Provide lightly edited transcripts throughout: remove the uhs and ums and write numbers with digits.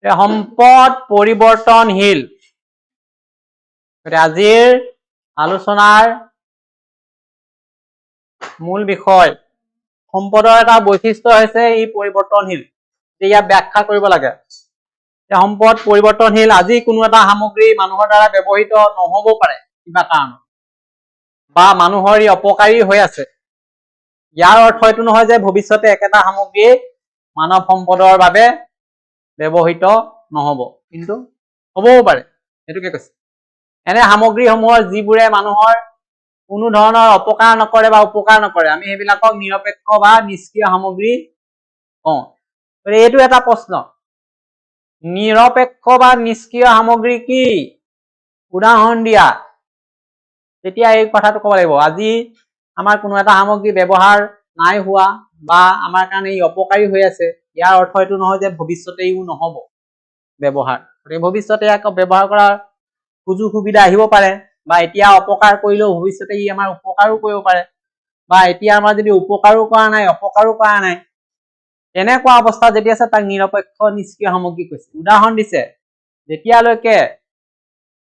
সম্পদ পৰিৱৰ্তনশীল। আজিৰ আলোচনাৰ মূল বিষয় সম্পদৰ এটা বৈশিষ্ট্য হৈছে ই পৰিৱৰ্তনশীল। ইয়াক ব্যাখ্যা কৰিব লাগে। সম্পদ পৰিৱৰ্তনশীল। আজি কোনো এটা সামগ্ৰী মানুহৰ দ্বাৰা ব্যৱহৃত নহ'ব পাৰে কিবা কাৰণত, বা মানুহৰ ই অপকাৰী হৈ আছে। ইয়াৰ অৰ্থ এইটো নহয় যে ভৱিষ্যতে একেটা সামগ্ৰী মানৱ সম্পদৰ বাবে ব্যৱহৃত নহ'ব, কিন্তু হ'বও পাৰে, সেইটোকে কৈছে। এনে সামগ্ৰীসমূহৰ যিবোৰে মানুহৰ কোনো ধৰণৰ অপকাৰ নকৰে বা উপকাৰ নকৰে, আমি সেইবিলাকক নিৰপেক্ষ বা নিষ্ক্ৰিয় সামগ্ৰী কওঁ। এইটো এটা প্ৰশ্ন, নিৰপেক্ষ বা নিষ্ক্ৰিয় সামগ্ৰী কি? উদাহৰণ দিয়া। তেতিয়া এই কথাটো ক'ব লাগিব, আজি আমাৰ কোনো এটা সামগ্ৰী ব্যৱহাৰ নাই হোৱা বা আমাৰ কাৰণে ই অপকাৰী হৈ আছে, ইয়াৰ অৰ্থ এইটো নহয় যে ভৱিষ্যতে ইও নহ'ব ব্যৱহাৰ। গতিকে ভৱিষ্যতে ইয়াক ব্যৱহাৰ কৰাৰ সুযোগ সুবিধা আহিব পাৰে, বা এতিয়া অপকাৰ কৰিলেও ভৱিষ্যতে ই আমাৰ উপকাৰো কৰিব পাৰে, বা এতিয়া আমাৰ যদি উপকাৰো কৰা নাই অপকাৰো কৰা নাই, তেনেকুৱা অৱস্থা যেতিয়া আছে তাক নিৰপেক্ষ নিষ্ক্ৰিয় সামগ্ৰী কৈছে। উদাহৰণ দিছে, যেতিয়ালৈকে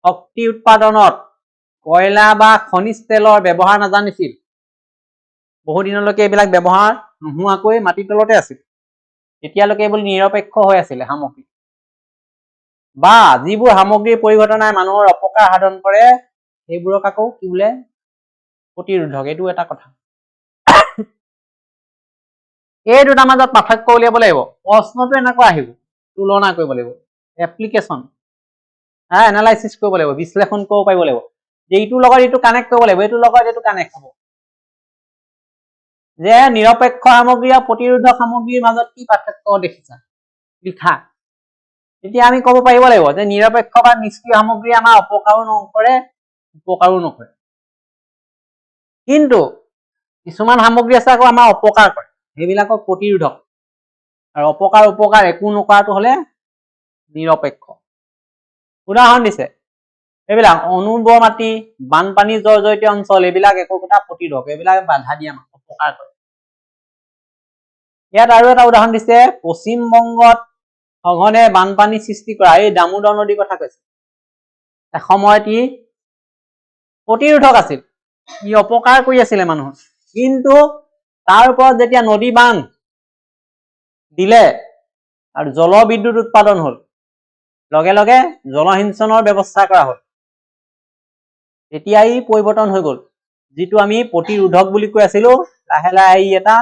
শক্তি উৎপাদনত কয়লা বা খনিজ তেলৰ ব্যৱহাৰ নাজানিছিল, বহু দিনলৈকে এইবিলাক ব্যৱহাৰ নোহোৱাকৈ মাটিৰ তলতে আছিল, তেতিয়ালৈকে এইবোৰ নিৰপেক্ষ হৈ আছিলে সামগ্ৰী। বা যিবোৰ সামগ্ৰীৰ পৰিঘটনাই মানুহৰ অপকাৰ সাধন কৰে, সেইবোৰক আকৌ কি বোলে? প্ৰতিৰোধক। এইটো এটা কথা। এই দুটাৰ মাজত পাৰ্থক্য উলিয়াব লাগিব। প্ৰশ্নটো এনেকুৱা আহিব, তুলনা কৰিব লাগিব, এপ্লিকেশ্যন এনালাইচিছ কৰিব লাগিব, বিশ্লেষণ কৰিব পাৰিব লাগিব, যে এইটোৰ লগত এইটো কানেক্ট কৰিব লাগিব, এইটোৰ লগত এইটো কানেক্ট হ'ব। যে নিৰপেক্ষ সামগ্ৰী আৰু প্ৰতিৰোধক সামগ্ৰীৰ মাজত কি পাৰ্থক্য দেখিছা লিখা। তেতিয়া আমি ক'ব পাৰিব লাগিব যে নিৰপেক্ষ বা নিষ্ক্ৰিয় সামগ্ৰী আমাৰ অপকাৰো নকৰে উপকাৰো নকৰে, কিন্তু কিছুমান সামগ্ৰী আছে আকৌ আমাৰ অপকাৰ কৰে, সেইবিলাকক প্ৰতিৰোধক। আৰু অপকাৰ উপকাৰ একো নকৰাটো হলে নিৰপেক্ষ। উদাহৰণ দিছে, এইবিলাক অনুৰ্বৰ মাটি, বানপানী জৰ্জৰিত অঞ্চল, এইবিলাক একোটা প্ৰতিৰোধক, এইবিলাক বাধা দিয়ে আমাক, অপকাৰ কৰে। ইয়াত আৰু এটা উদাহৰণ দিছে, পশ্চিম বংগত সঘনে বানপানী সৃষ্টি কৰা এই দামোদৰ নদীৰ কথা কৈছে। এসময়ত ই প্ৰতিৰোধক আছিল, ই অপকাৰ কৰি আছিলে মানুহক, কিন্তু তাৰ ওপৰত যেতিয়া নদী বান্ধ দিলে আৰু জলবিদ্যুৎ উৎপাদন হল, লগে লগে জলসিঞ্চনৰ ব্যৱস্থা কৰা হল, তেতিয়া ই পৰিৱৰ্তন হৈ গল। যিটো আমি প্ৰতিৰোধক বুলি কৈ আছিলো, লাহে লাহে ই এটা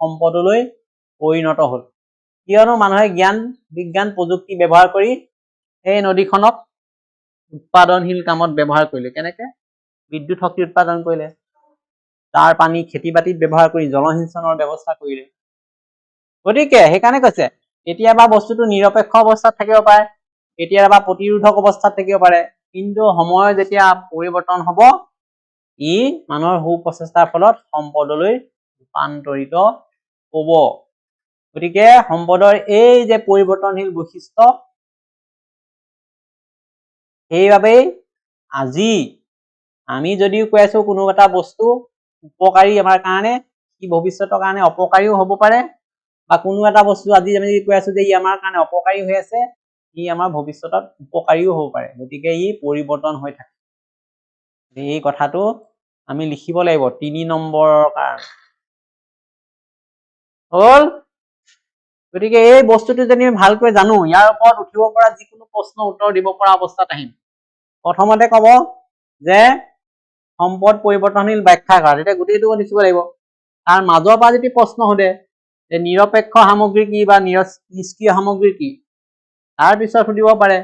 সম্পদলৈ পৰিণত হল। কিয়নো মানুহে জ্ঞান বিজ্ঞান প্ৰযুক্তি ব্যৱহাৰ কৰি এই নদীখনক উৎপাদনশীল কামত ব্যৱহাৰ কৰিলে। কেনেকে? বিদ্যুৎ শক্তি উৎপাদন কৰিলে, তাৰ পানী খেতি বাতিত ব্যৱহাৰ কৰি জলসিঞ্চনৰ ব্যৱস্থা কৰিলে। গতিকে সেইকাৰণে কৈছে, কেতিয়াবা বস্তুটো নিৰপেক্ষ অৱস্থাত থাকিব পাৰে, কেতিয়াবা প্ৰতিৰোধক অৱস্থাত থাকিব পাৰে, কিন্তু সময়ৰ যেতিয়া পৰিৱৰ্তন হব, ই মানুহৰ সুপ্ৰচেষ্টাৰ ফলত সম্পদলৈ ৰূপান্তৰিত হব। গতিকে সম্পদৰ এই যে পৰিৱৰ্তনশীল বৈশিষ্ট্য, সেইবাবেই আজি আমি যদিও কৈ আছো কোনো এটা বস্তু উপকাৰী আমাৰ কাৰণে, ই ভৱিষ্যতৰ কাৰণে অপকাৰীও হব পাৰে, বা কোনো এটা বস্তু আজি আমি কৈ আছো যে ই আমাৰ কাৰণে অপকাৰী হৈ আছে, ই আমাৰ ভৱিষ্যতত উপকাৰীও হব পাৰে। গতিকে ই পৰিৱৰ্তন হৈ থাকে। এই কথাটো আমি লিখিব লাগিব ৩ নম্বৰৰ কাৰণে। হল? গতিকে এই বস্তুটো যদি আমি ভালকৈ জানো, ইয়াৰ ওপৰত উঠিব পৰা যিকোনো প্ৰশ্ন উত্তৰ দিব পৰা অৱস্থাত আহিম। প্ৰথমতে কব যে সম্পদ পৰিৱৰ্তনশীল ব্যাখ্যা কৰা, তেতিয়া গোটেইটো লিখিব লাগিব। তাৰ মাজৰ পৰা যদি প্ৰশ্ন সোধে যে নিৰপেক্ষ সামগ্ৰী কি বা নিষ্ক্ৰিয় সামগ্ৰী কি, তাৰ পিছত সুধিব পাৰে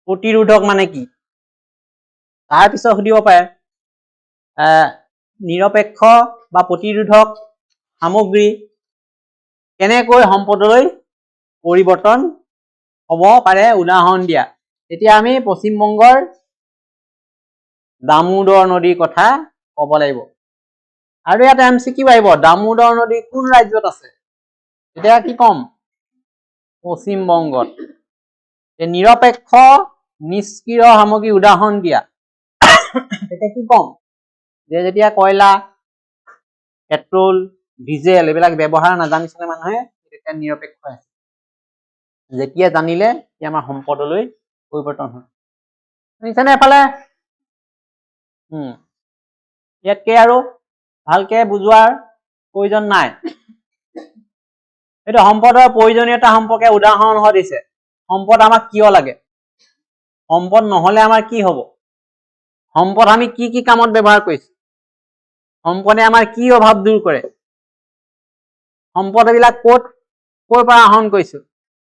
প্ৰতিৰোধক মানে কি, তাৰ পিছত সুধিব পাৰে নিৰপেক্ষ বা প্ৰতিৰোধক সামগ্ৰী কেনেকৈ সম্পদলৈ পৰিৱৰ্তন হব পাৰে, উদাহৰণ দিয়া। এতিয়া আমি পশ্চিমবংগৰ দামোদৰ নদীৰ কথা কব লাগিব। আৰু ইয়াত MCQ আহিব, দামোদৰ নদী কোন ৰাজ্যত আছে? এতিয়া কি কম? পশ্চিমবংগত। নিৰপেক্ষ নিষ্ক্ৰিয় সামগ্ৰী উদাহৰণ দিয়া। তেতিয়া কি কম? যে যেতিয়া কয়লা, পেট্ৰল, ডিজেল এইবিলাক ব্যৱহাৰ নাজানিছিলে মানুহে, তেতিয়া নিৰপেক্ষ আছে। যেতিয়া জানিলে সি আমাৰ সম্পদলৈ পৰিৱৰ্তন হয়। শুনিছেনে এফালে? ইয়াতকে আৰু ভালকে বুজোৱাৰ প্ৰয়োজন নাই। এইটো সম্পদৰ প্ৰয়োজনীয়তা সম্পৰ্কে উদাহৰণ হৈ দিছে। সম্পদ আমাক কিয় লাগে? সম্পদ নহলে আমাৰ কি হব? সম্পদ আমি কি কি কামত ব্যৱহাৰ কৰিছো? সম্পদে আমাৰ কি অভাৱ দূৰ কৰে? সম্পদ বিলাক ক'ৰ পৰা আহৰণ কৰিছো?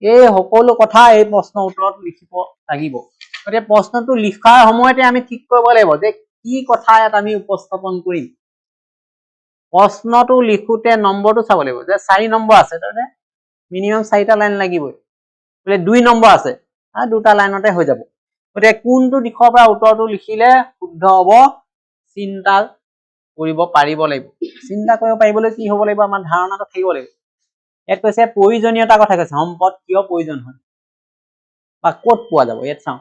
এই সকলো কথা এই প্ৰশ্নৰ উত্তৰত লিখিব লাগিব। গতিকে প্ৰশ্নটো লিখাৰ সময়তে আমি ঠিক কৰিব লাগিব যে কি কথা ইয়াত আমি উপস্থাপন কৰিম। প্ৰশ্নটো লিখোতে নম্বৰটো চাব লাগিব যে 4 নম্বৰ আছে, তাতে মিনিমাম 4টা লাইন লাগিবই। বোলে 2 নম্বৰ আছে, 2টা লাইনতে হৈ যাব। গতিকে কোনটো দিশৰ পৰা উত্তৰটো লিখিলে শুদ্ধ হ'ব চিন্তা কৰিব পাৰিব লাগিব। চিন্তা কৰিব পাৰিবলৈ কি হ'ব লাগিব? আমাৰ ধাৰণাটো থাকিব লাগিব। ইয়াত কৈছে প্ৰয়োজনীয়তাৰ কথা কৈছে। সম্পদ কিয় প্ৰয়োজন হয় বা ক'ত পোৱা যাব? ইয়াত চাওঁ।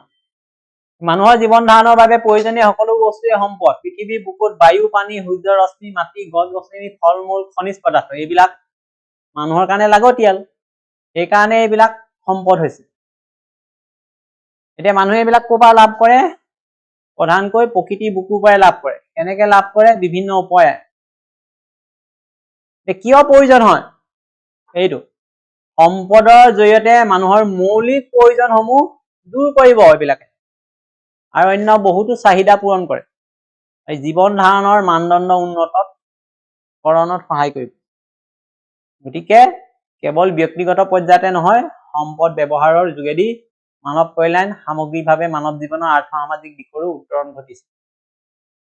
মানুহৰ জীৱন ধাৰণৰ বাবে প্ৰয়োজনীয় সকলো বস্তুৱে সম্পদ। পৃথিৱীৰ বুকুত বায়ু, পানী, সূৰ্য ৰশ্মি, মাটি, গছ-গছনি, ফল-মূল, খনিজ পদাৰ্থ এইবিলাক মানুহৰ কাৰণে লাগতিয়াল। সেইকাৰণে এইবিলাক সম্পদ হৈছে। এতিয়া মানুহে এইবিলাক ক'ৰ পৰা লাভ কৰে? প্ৰধানকৈ প্ৰকৃতিৰ বুকুৰ পৰাই লাভ কৰে। কেনেকে লাভ কৰে? বিভিন্ন উপায়েৰে। কিয় প্ৰয়োজন হয়? এইটো সম্পদৰ জৰিয়তে মানুহৰ মৌলিক প্ৰয়োজনসমূহ দূৰ কৰিব এইবিলাকে, আৰু অন্য বহুতো চাহিদা পূৰণ কৰে। এই জীৱন ধাৰণৰ মানদণ্ড উন্নত কৰণত সহায় কৰিব। গতিকে কেৱল ব্যক্তিগত পৰ্যায়তে নহয়, সম্পদ ব্যৱহাৰৰ যোগেদি মানৱ কল্যাণ সামগ্ৰিকভাৱে মানৱ জীৱনৰ আৰ্থ সামাজিক দিশৰো উত্তৰণ ঘটিছে।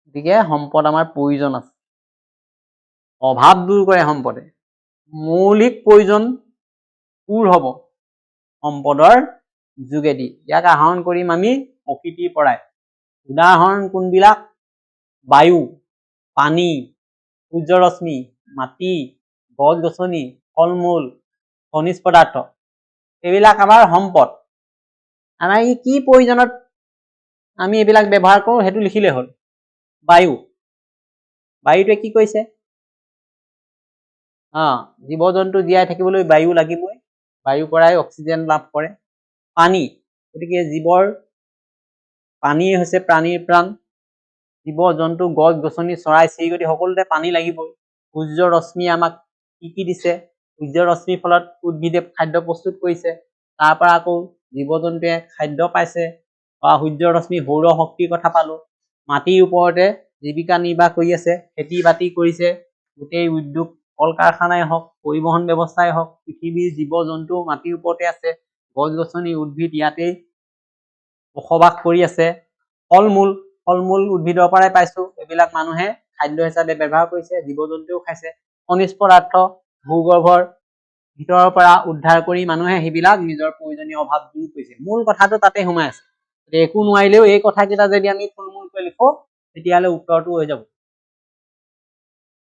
গতিকে সম্পদ আমাৰ প্ৰয়োজন আছে। অভাৱ দূৰ কৰে সম্পদে। মৌলিক প্ৰয়োজন পূৰ হ'ব সম্পদৰ যোগেদি। ইয়াক আহৰণ কৰিম আমি প্ৰকৃতিৰ পৰাই। উদাহৰণ কোনবিলাক? বায়ু, পানী, সূৰ্য ৰশ্মি, মাটি, গছ-গছনি, ফল-মূল, খনিজ পদাৰ্থ এইবিলাক আমাৰ সম্পদ। আমাৰ ই কি প্ৰয়োজনত আমি এইবিলাক ব্যৱহাৰ কৰোঁ সেইটো লিখিলে হ'ল। বায়ু, বায়ুটোৱে কি কৈছে? জীৱ-জন্তু জীয়াই থাকিবলৈ বায়ু লাগিবই। বায়ুৰ পৰাই অক্সিজেন লাভ কৰে। পানী, গতিকে জীৱৰ পানীয়ে হৈছে প্ৰাণীৰ প্ৰাণ। জীৱ-জন্তু, গছ-গছনি, চৰাই-চিৰিকটি সকলোতে পানী লাগিবই। সূৰ্য ৰশ্মি আমাক কি দিছে? সূৰ্য ৰশ্মিৰ ফলত উদ্ভিদে খাদ্য প্ৰস্তুত কৰিছে। তাৰ পৰা আকৌ জীৱ-জন্তুৱে খাদ্য পাইছে। সূৰ্য ৰশ্মি সৌৰ শক্তিৰ কথা পালো। মাটিৰ ওপৰতে জীৱিকা নিৰ্বাহ কৰি আছে, খেতি-বাতি কৰিছে। গোটেই উদ্যোগ, কল কাৰখানাই হওক, পৰিবহন ব্যৱস্থাই হওক, পৃথিৱীৰ জীৱ-জন্তু মাটিৰ ওপৰতে আছে। গছ-গছনি, উদ্ভিদ ইয়াতেই বসবাস কৰি আছে। ফল-মূল উদ্ভিদৰ পৰাই পাইছো। এইবিলাক মানুহে খাদ্য হিচাপে ব্যৱহাৰ কৰিছে, জীৱ-জন্তুও খাইছে। খনিজ পদাৰ্থ ভূগৰ্ভৰ ভিতৰৰ পৰা উদ্ধাৰ কৰি মানুহে সেইবিলাক নিজৰ প্ৰয়োজনীয় অভাৱ দূৰ কৰিছে। মূল কথাটো তাতে সোমাই আছে। একো নোৱাৰিলেও এই কথাকেইটা যদি আমি থুলমূলকৈ লিখো তেতিয়াহ'লে উত্তৰটো হৈ যাব।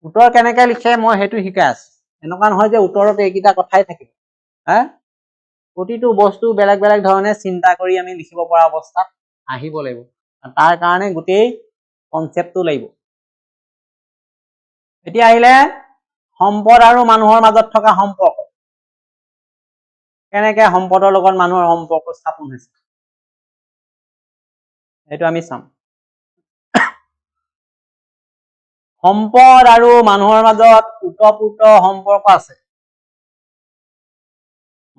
উত্তৰ কেনেকে লিখে মই সেইটো শিকাই আছো। এনেকুৱা নহয় যে উত্তৰত এইকেইটা কথাই থাকিব। প্ৰতিটো বস্তু বেলেগ বেলেগ ধৰণে চিন্তা কৰি আমি লিখিব পৰা অৱস্থাত আহিব লাগিব। তাৰ কাৰণে গোটেই কনচেপ্টটো লাগিব। এতিয়া আহিলে সম্পদ আৰু মানুহৰ মাজত থকা সম্পৰ্ক। কেনেকে সম্পদৰ লগত মানুহৰ সম্পৰ্ক স্থাপন হৈছে সেইটো আমি চাম। সম্পদ আৰু মানুহৰ মাজত ওতঃপ্ৰোত সম্পৰ্ক আছে।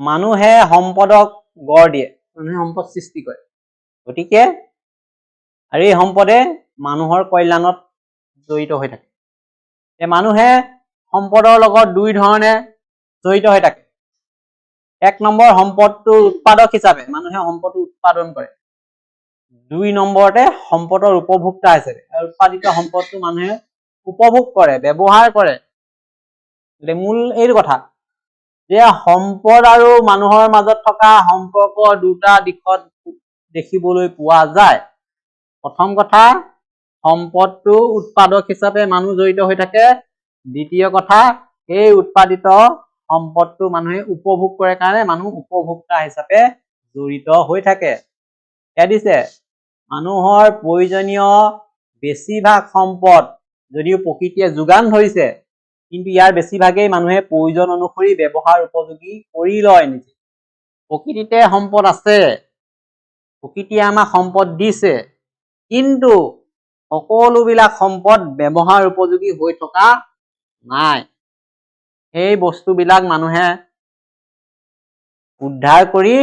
মানুহে সম্পদক গঢ় দিয়ে, মানুহে সম্পদ সৃষ্টি কৰে। গতিকে আৰু এই সম্পদে মানুহৰ কল্যাণত জড়িত হৈ থাকে। মানুহে সম্পদৰ লগত দুই ধৰণে জড়িত হৈ থাকে। 1 নম্বৰ সম্পদটোৰ উৎপাদক হিচাপে মানুহে সম্পদটো উৎপাদন কৰে। 2 নম্বৰতে সম্পদৰ উপভোক্তা হিচাপে, উৎপাদিত সম্পদটো মানুহে উপভোগ কৰে, ব্যৱহাৰ কৰে। মূল এইটো কথা যে সম্পদ আৰু মানুহৰ মাজত থকা সম্পৰ্ক দুটা দিশত দেখিবলৈ পোৱা যায়। প্ৰথম কথা, সম্পদটো উৎপাদক হিচাপে মানুহ জড়িত হৈ থাকে। দ্বিতীয় কথা, এই উৎপাদিত সম্পদটো মানুহে উপভোগ কৰে কাৰণে মানুহ উপভোক্তা হিচাপে জড়িত হৈ থাকে। দিছে মানুহৰ প্ৰয়োজনীয় বেছিভাগ সম্পদ যদিও প্ৰকৃতিয়ে যোগান ধৰিছে, কিন্তু ইয়াৰ বেছিভাগেই মানুহে প্ৰয়োজন অনুসৰি ব্যৱহাৰ উপযোগী কৰি লয় নিজে। প্ৰকৃতিতে সম্পদ আছে, প্ৰকৃতিয়ে আমাক সম্পদ দিছে, কিন্তু সকলোবিলাক সম্পদ ব্যৱহাৰ উপযোগী হৈ থকা নাই। সেই বস্তুবিলাক মানুহে উদ্ধাৰ কৰি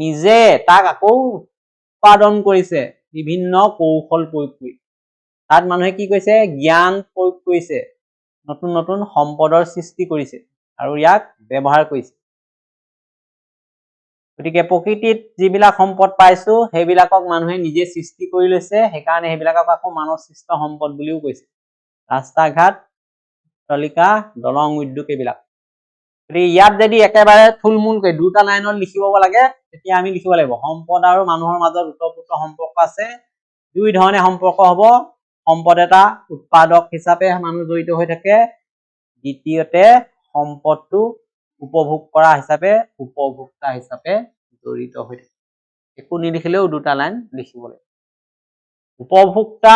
নিজে তাক আকৌ উৎপাদন কৰিছে বিভিন্ন কৌশল প্ৰয়োগ কৰি। তাত মানুহে কি কৰিছে? জ্ঞান প্ৰয়োগ কৰিছে, নতুন নতুন সম্পদৰ সৃষ্টি কৰিছে আৰু ইয়াক ব্যৱহাৰ কৰিছে। গতিকে প্ৰকৃতিত যিবিলাক সম্পদ পাইছো সেইবিলাকক মানুহে নিজে সৃষ্টি কৰি লৈছে, সেইকাৰণে সেইবিলাকক আকৌ মানৱ সৃষ্ট সম্পদ বুলিও কৈছে। ৰাস্তা ঘাট, অট্টালিকা, দলং, উদ্যোগ এইবিলাক। গতিকে ইয়াত যদি একেবাৰে থুলমূলকৈ দুটা লাইনত লিখিব লাগে, তেতিয়া আমি লিখিব লাগিব সম্পদ আৰু মানুহৰ মাজত ওতঃপ্ৰোত সম্পৰ্ক আছে। দুই ধৰণে সম্পৰ্ক হ'ব। সম্পদ এটা উৎপাদক হিচাপে মানুহ জড়িত হৈ থাকে, দ্বিতীয়তে সম্পদটো উপভোগ কৰা হিচাপে উপভোক্তা হিচাপে জড়িত হৈ থাকে। একো নিলিখিলেও দুটা লাইন লিখিব লাগিব। উপভোক্তা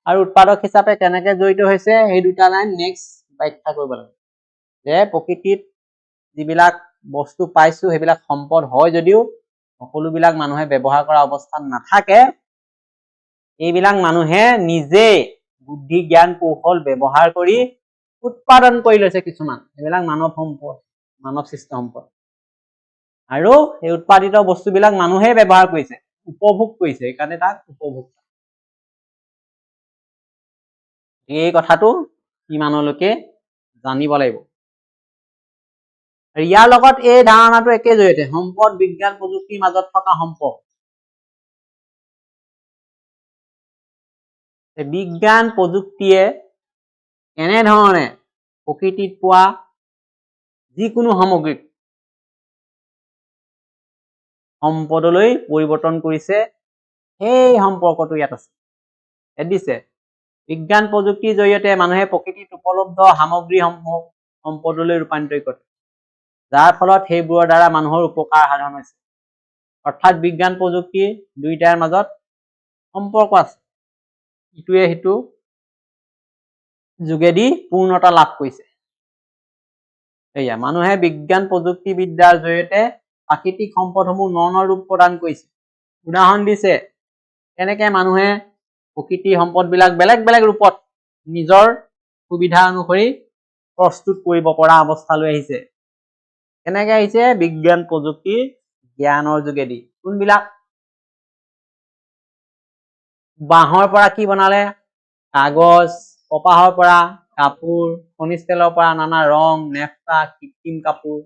আৰু উৎপাদক হিচাপে কেনেকে জড়িত হৈছে সেই দুটা লাইন নেক্সট ব্যাখ্যা কৰিব লাগিব। যে প্ৰকৃতিত যিবিলাক বস্তু পাইছো সেইবিলাক সম্পদ হয় যদিও সকলোবিলাক মানুহে ব্যৱহাৰ কৰা অৱস্থাত নাথাকে। এইবিলাক মানুহে নিজে বুদ্ধি জ্ঞান কৌশল ব্যৱহাৰ কৰি উৎপাদন কৰি লৈছে কিছুমান। এইবিলাক মানৱ সম্পদ, মানৱ সৃষ্ট সম্পদ। আৰু এই উৎপাদিত বস্তুবিলাক মানুহে ব্যৱহাৰ কৰিছে, উপভোগ কৰিছে, সেইকাৰণে তাক উপভোক্তা। এই কথাটো ইমানলৈকে জানিব লাগিব। ইয়াৰ লগত এই ধাৰণাটো একে জড়িত, সম্পদ বিজ্ঞান প্ৰযুক্তিৰ মাজত থকা সম্পৰ্ক। বিজ্ঞান প্ৰযুক্তিয়ে এনেধৰণে প্ৰকৃতিত পোৱা যিকোনো সামগ্ৰিক সম্পদলৈ পৰিৱৰ্তন কৰিছে, সেই সম্পৰ্কটো ইয়াত আছে। দিছে বিজ্ঞান প্ৰযুক্তিৰ জৰিয়তে মানুহে প্ৰকৃতিত উপলব্ধ সামগ্ৰীসমূহ সম্পদলৈ ৰূপান্তৰিত কৰে, যাৰ ফলত সেইবোৰৰ দ্বাৰা মানুহৰ উপকাৰ সাধন হৈছে। অৰ্থাৎ বিজ্ঞান প্ৰযুক্তিৰ দুইটাৰ মাজত সম্পৰ্ক আছে, ইটোৱে সিটো যোগেদি পূৰ্ণতা লাভ কৰিছে। এয়া মানুহে বিজ্ঞান প্ৰযুক্তিবিদ্যাৰ জৰিয়তে প্ৰাকৃতিক সম্পদসমূহ ন ৰূপ প্ৰদান কৰিছে। উদাহৰণ দিছে কেনেকে মানুহে প্ৰকৃতিৰ সম্পদবিলাক বেলেগ বেলেগ ৰূপত নিজৰ সুবিধা অনুসৰি প্ৰস্তুত কৰিব পৰা অৱস্থালৈ আহিছে। কেনেকে আহিছে? বিজ্ঞান প্ৰযুক্তিৰ জ্ঞানৰ যোগেদি। কোনবিলাক? বাঁহৰ পৰা কি বনালে? কাগজ, কপাহৰ পৰা কাপোৰ, খনিজ তেলৰ পৰা নানা ৰং, নেফতা, কৃত্ৰিম কাপোৰ,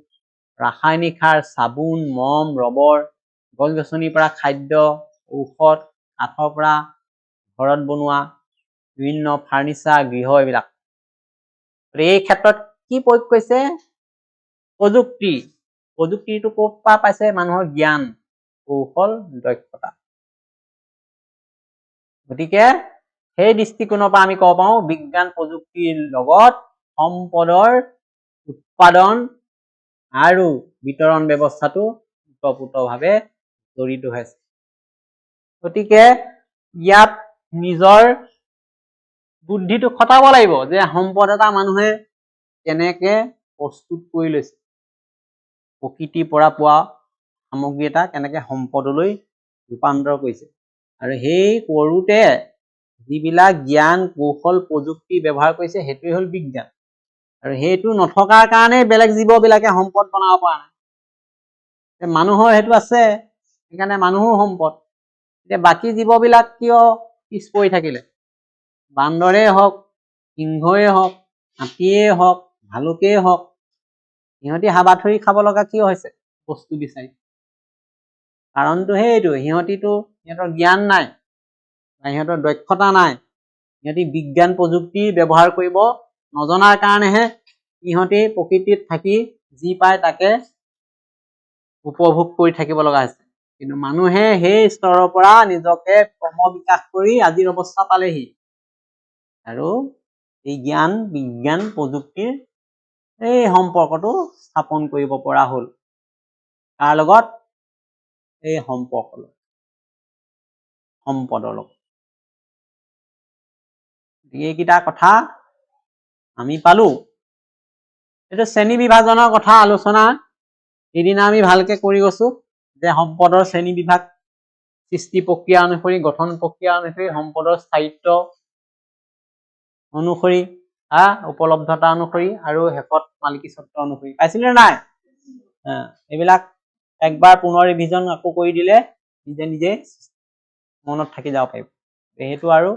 ৰাসায়নিক সাৰ, চাবোন, মম, ৰবৰ, গছ গছনিৰ পৰা খাদ্য, ঔষধ, কাঠৰ পৰা ঘৰত বনোৱা বিভিন্ন ফাৰ্নিচাৰ, গৃহ, এইবিলাক। এই ক্ষেত্ৰত কি প্ৰয়োগ কৰিছে? প্ৰযুক্তি। প্ৰযুক্তিটো ক'ৰ পৰা পাইছে? মানুহৰ জ্ঞান, কৌশল, দক্ষতা। গতিকে সেই দৃষ্টিকোণৰ পৰা আমি ক'ব পাৰোঁ বিজ্ঞান প্ৰযুক্তিৰ লগত সম্পদৰ উৎপাদন আৰু বিতৰণ ব্যৱস্থাটো ওতঃপ্ৰোতভাৱে জড়িত হৈ আছে। গতিকে ইয়াত নিজৰ বুদ্ধিটো খটাব লাগিব যে সম্পদ এটা মানুহে কেনেকে প্ৰস্তুত কৰি লৈছে, প্ৰকৃতিৰ পৰা পোৱা সামগ্ৰী এটা কেনেকে সম্পদলৈ ৰূপান্তৰ কৰিছে, আৰু সেই কৰোঁতে যিবিলাক জ্ঞান কৌশল প্ৰযুক্তি ব্যৱহাৰ কৰিছে সেইটোৱে হ'ল বিজ্ঞান। আৰু সেইটো নথকাৰ কাৰণে বেলেগ জীৱবিলাকে সম্পদ বনাব পৰা নাই। মানুহৰ সেইটো আছে, সেইকাৰণে মানুহো সম্পদ। এতিয়া বাকী জীৱবিলাক কিয় পিছ পৰি থাকিলে? বান্দৰেই হওক, সিংহই হওক, হাতীয়ে হওক, ভালুকেই হওক, সিহঁতি হাবাথুৰি খাব লগা কিয় হৈছে? বস্তু বিচাৰি। কাৰণটো সেইটো, সিহঁতৰ জ্ঞান নাই, সিহঁতৰ দক্ষতা নাই, সিহঁতি বিজ্ঞান প্ৰযুক্তি ব্যৱহাৰ কৰিব নজনাৰ কাৰণেহে সিহঁতি প্ৰকৃতিত থাকি যি পায় তাকে উপভোগ কৰি থাকিব লগা হৈছে। কিন্তু মানুহে সেই স্তৰৰ পৰা নিজকে ক্ৰমবিকাশ কৰি আজিৰ অৱস্থা পালেহি, আৰু এই জ্ঞান বিজ্ঞান প্ৰযুক্তিৰ এই সম্পৰ্কটো স্থাপন কৰিব পৰা হ'ল। তাৰ লগত? এই সম্পৰ্ক সম্পদৰ লগত। এইকেইটা কথা আমি পালো। এইটো শ্ৰেণী বিভাজনৰ কথা আলোচনা সিদিনা আমি ভালকে কৰি গৈছো। যে সম্পদৰ শ্ৰেণী বিভাগ, সৃষ্টি প্ৰক্ৰিয়া অনুসৰি, গঠন প্ৰক্ৰিয়া অনুসৰি, সম্পদৰ স্থায়িত্ব অনুসৰি, উপলব্ধতা অনুসৰি আৰু শেষত মালিকী স্বত্ব অনুসৰি। পাইছিলে নাই? এইবিলাক একবাৰ পুনৰ ৰিভিজন আকৌ কৰি দিলে নিজে নিজে মনত থাকি যাব পাৰিব। সেইটো আৰু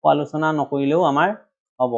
আলোচনা নকৰিলেও আমাৰ হ'ব।